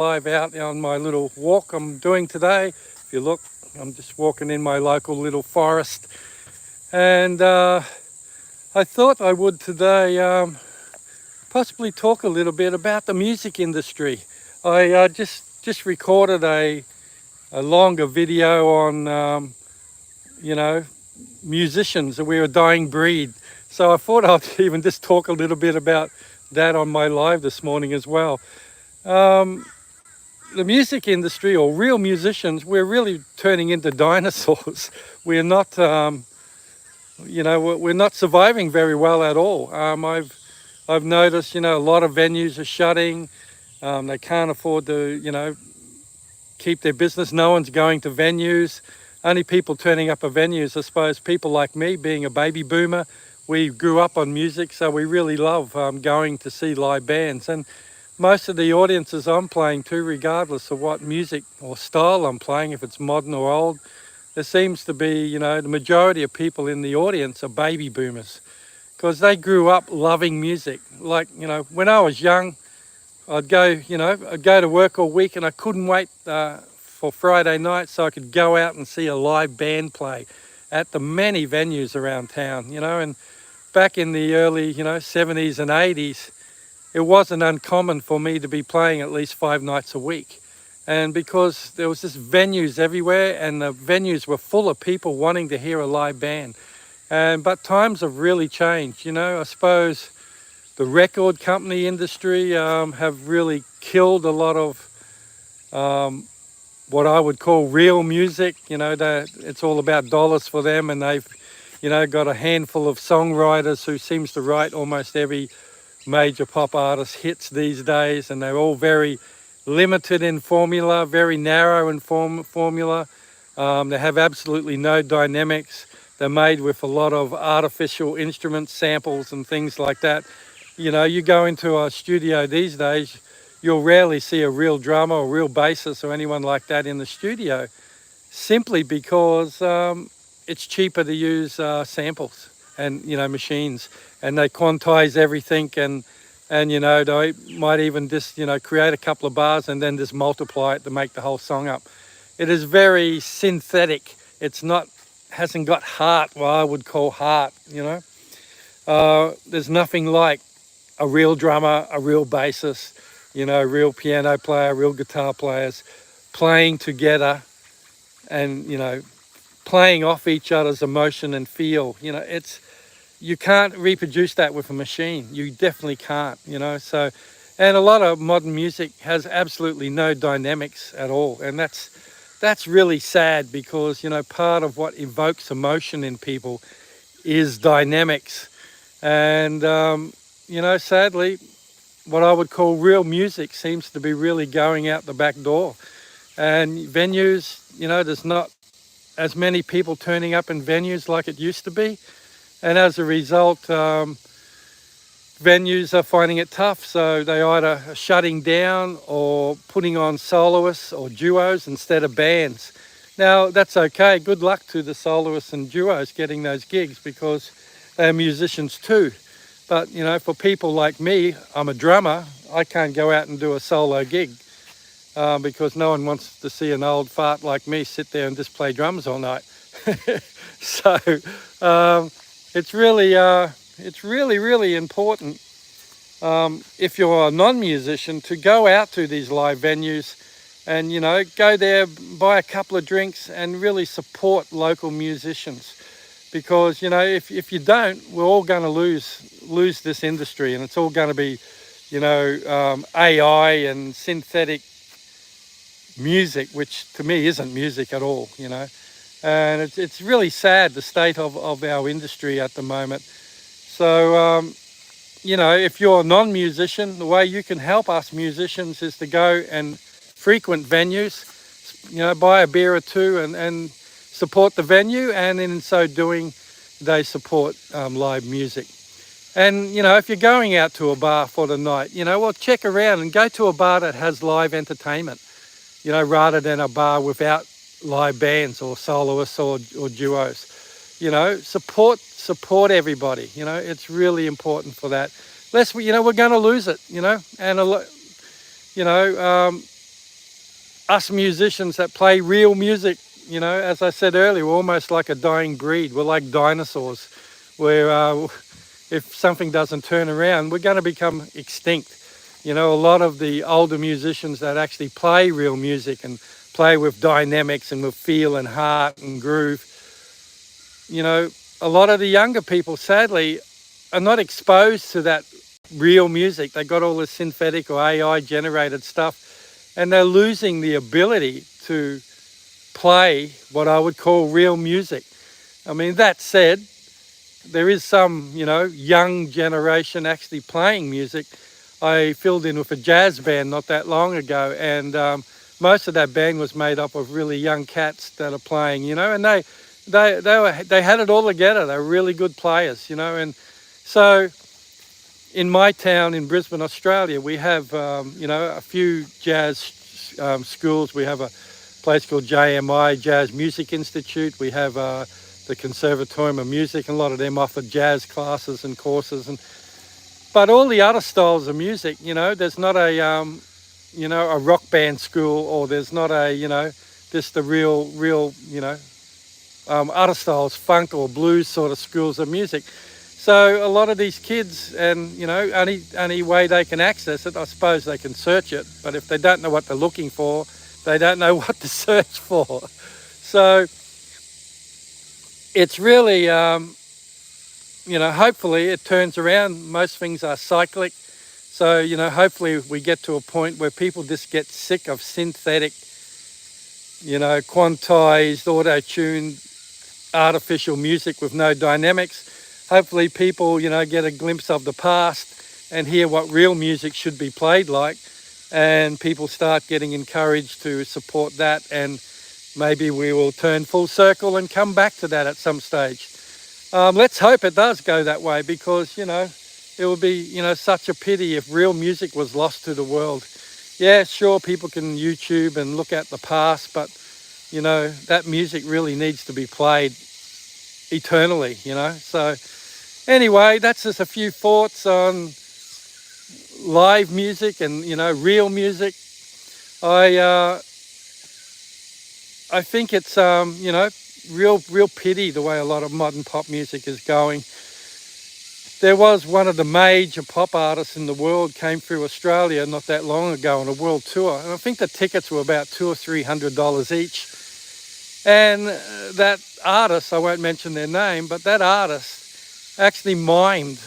live out on my little walk I'm doing today. If you look, I'm just walking in my local little forest, and I thought I would today possibly talk a little bit about the music industry. I just recorded a longer video on you know musicians. We're a dying breed, so I thought I'd even just talk a little bit about that on my live this morning as well. Um, the music industry, or real musicians, we're really turning into dinosaurs. We're not, we're not surviving very well at all. I've noticed, a lot of venues are shutting. They can't afford to, keep their business. No one's going to venues. Only people turning up at venues, I suppose, people like me, being a baby boomer. We grew up on music, so we really love going to see live bands. And most of the audiences I'm playing to, regardless of what music or style I'm playing, if it's modern or old, there seems to be, the majority of people in the audience are baby boomers because they grew up loving music. Like, when I was young, I'd go to work all week and I couldn't wait for Friday night so I could go out and see a live band play at the many venues around town, and back in the early, 70s and 80s, it wasn't uncommon for me to be playing at least 5 nights a week. And because there was just venues everywhere and the venues were full of people wanting to hear a live band. But times have really changed, I suppose the record company industry have really killed a lot of what I would call real music. It's all about dollars for them, and they've, got a handful of songwriters who seems to write almost every major pop artist hits these days, and they're all very limited in formula, very narrow in formula. They have absolutely no dynamics. They're made with a lot of artificial instrument samples and things like that. You go into a studio these days, you'll rarely see a real drummer or real bassist or anyone like that in the studio, simply because it's cheaper to use samples and machines, and they quantize everything, and they might even just create a couple of bars and then just multiply it to make the whole song up. It is very synthetic. It's not, hasn't got heart, what I would call heart. There's nothing like a real drummer, a real bassist, a real piano player, real guitar players playing together and playing off each other's emotion and feel. You can't reproduce that with a machine. You definitely can't. So, and a lot of modern music has absolutely no dynamics at all, and that's really sad, because part of what evokes emotion in people is dynamics. And sadly, what I would call real music seems to be really going out the back door. And venues, there's not as many people turning up in venues like it used to be. And as a result, venues are finding it tough. So they either are shutting down or putting on soloists or duos instead of bands. Now, that's okay. Good luck to the soloists and duos getting those gigs, because they're musicians too. But, for people like me, I'm a drummer. I can't go out and do a solo gig because no one wants to see an old fart like me sit there and just play drums all night. So it's really important, if you're a non-musician, to go out to these live venues and, go there, buy a couple of drinks and really support local musicians. Because, if you don't, we're all going to lose this industry, and it's all going to be, AI and synthetic music, which to me isn't music at all, And it's really sad, the state of our industry at the moment. So, if you're a non-musician, the way you can help us musicians is to go and frequent venues, buy a beer or two and support the venue, and in so doing, they support live music. And, if you're going out to a bar for the night, check around and go to a bar that has live entertainment, rather than a bar without live bands or soloists or duos. Support everybody. It's really important for that. We're going to lose it, and us musicians that play real music, as I said earlier, we're almost like a dying breed. We're like dinosaurs, where if something doesn't turn around, we're going to become extinct. A lot of the older musicians that actually play real music and play with dynamics and with feel and heart and groove, a lot of the younger people, sadly, are not exposed to that real music. They got all the synthetic or AI generated stuff, and they're losing the ability to play what I would call real music. I mean, that said, there is some, young generation actually playing music. I filled in with a jazz band not that long ago, and most of that band was made up of really young cats that are playing, and they had it all together. They were really good players, and so in my town in Brisbane, Australia, we have, a few jazz schools. We have a place called JMI, Jazz Music Institute. We have the Conservatorium of Music, and a lot of them offer jazz classes and courses. But all the other styles of music, there's not a rock band school, or there's not just the real, other styles, funk or blues sort of schools of music. So a lot of these kids, and only way they can access it, I suppose they can search it, but if they don't know what they're looking for, they don't know what to search for. So it's really, hopefully it turns around. Most things are cyclic. So, hopefully we get to a point where people just get sick of synthetic, quantized, auto-tuned, artificial music with no dynamics. Hopefully people, get a glimpse of the past and hear what real music should be played like, and people start getting encouraged to support that, and maybe we will turn full circle and come back to that at some stage. Let's hope it does go that way, because, it would be, such a pity if real music was lost to the world. Yeah, sure, people can YouTube and look at the past, but, that music really needs to be played eternally, So anyway, that's just a few thoughts on live music and, real music. I think it's, real pity the way a lot of modern pop music is going. There was one of the major pop artists in the world came through Australia not that long ago on a world tour, and I think the tickets were about $200 or $300 each. And that artist, I won't mention their name, but that artist actually mimed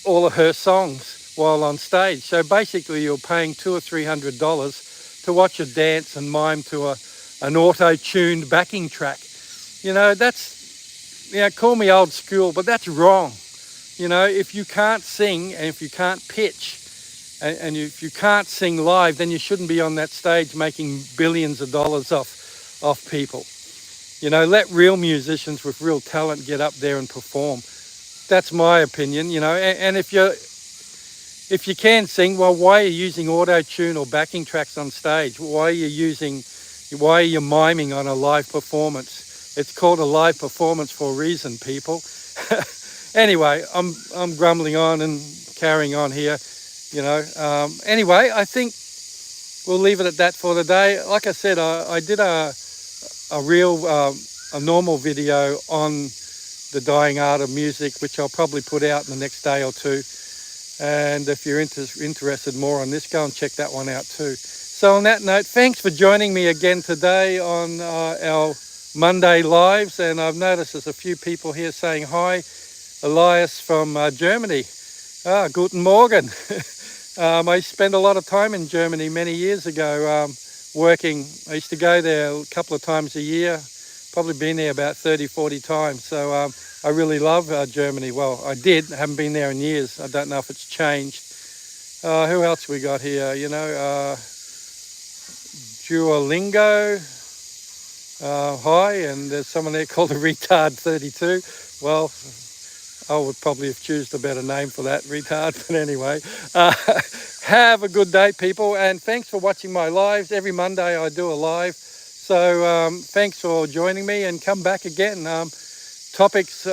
all of her songs while on stage. So basically you're paying $200 or $300 to watch her dance and mime to an auto-tuned backing track. That's, call me old school, but that's wrong. If you can't sing, and if you can't pitch, and if you can't sing live, then you shouldn't be on that stage making billions of dollars off people. Let real musicians with real talent get up there and perform. That's my opinion, and if you can sing, well, why are you using auto-tune or backing tracks on stage? Why are you miming on a live performance? It's called a live performance for a reason, people. Anyway, I'm grumbling on and carrying on here, Anyway, I think we'll leave it at that for today. Like I said, I did a normal video on the dying art of music, which I'll probably put out in the next day or two. And if you're interested more on this, go and check that one out too. So on that note, thanks for joining me again today on our Monday Lives. And I've noticed there's a few people here saying hi. Elias from Germany. Guten Morgen. I spent a lot of time in Germany many years ago working. I used to go there a couple of times a year, probably been there about 30, 40 times. So I really love Germany. Well, I did. I haven't been there in years. I don't know if it's changed. Who else we got here? Duolingo. Hi, and there's someone there called a Retard 32. Well, I would probably have chosen a better name for that, retard. But anyway, have a good day, people. And thanks for watching my lives. Every Monday I do a live. So thanks for joining me, and come back again. Topics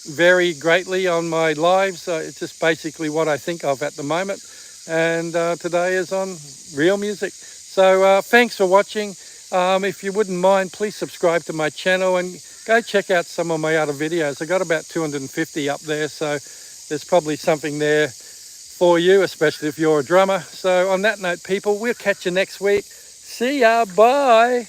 vary greatly on my lives. It's just basically what I think of at the moment. And today is on real music. So thanks for watching. If you wouldn't mind, please subscribe to my channel and go check out some of my other videos. I got about 250 up there, so there's probably something there for you, especially if you're a drummer. So on that note, people, we'll catch you next week. See ya. Bye.